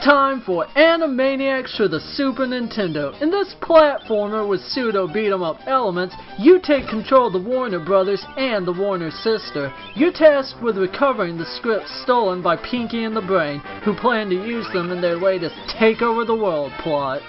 time for Animaniacs for the Super Nintendo. In this platformer with pseudo beat-em-up elements, you take control of the Warner Brothers and the Warner sister. You're tasked with recovering the scripts stolen by Pinky and the Brain, who plan to use them in their latest Take Over the World plot.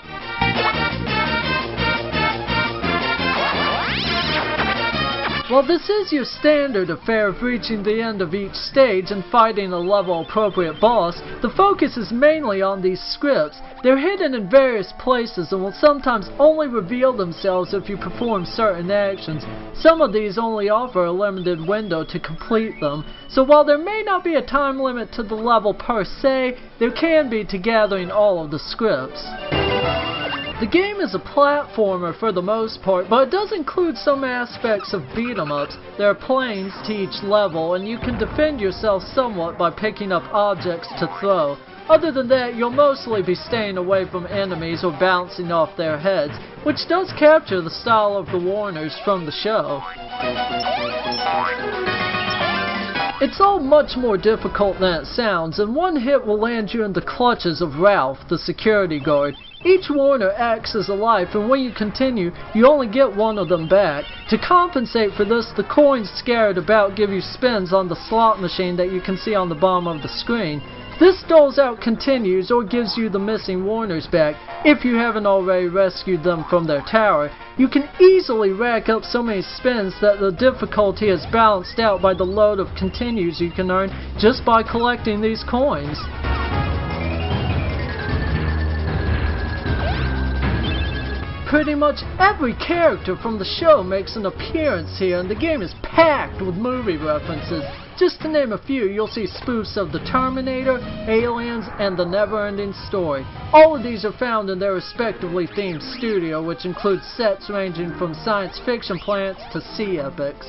While this is your standard affair of reaching the end of each stage and fighting a level-appropriate boss, the focus is mainly on these scripts. They're hidden in various places and will sometimes only reveal themselves if you perform certain actions. Some of these only offer a limited window to complete them, so while there may not be a time limit to the level per se, there can be to gathering all of the scripts. The game is a platformer for the most part, but it does include some aspects of beat-em-ups. There are planes to each level, and you can defend yourself somewhat by picking up objects to throw. Other than that, you'll mostly be staying away from enemies or bouncing off their heads, which does capture the style of the Warners from the show. It's all much more difficult than it sounds, and one hit will land you in the clutches of Ralph, the security guard. Each Warner acts as a life, and when you continue, you only get one of them back. To compensate for this, the coins scattered about give you spins on the slot machine that you can see on the bottom of the screen. This doles out continues or gives you the missing Warners back, if you haven't already rescued them from their tower. You can easily rack up so many spins that the difficulty is balanced out by the load of continues you can earn just by collecting these coins. Pretty much every character from the show makes an appearance here, and the game is packed with movie references. Just to name a few, you'll see spoofs of The Terminator, Aliens, and The Never-Ending Story. All of these are found in their respectively themed studio, which includes sets ranging from science fiction planets to sea epics.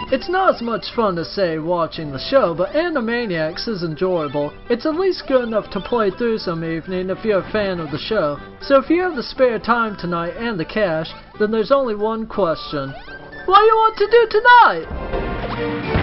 It's not as much fun to say watching the show, but Animaniacs is enjoyable. It's at least good enough to play through some evening if you're a fan of the show. So if you have the spare time tonight and the cash, then there's only one question. What do you want to do tonight?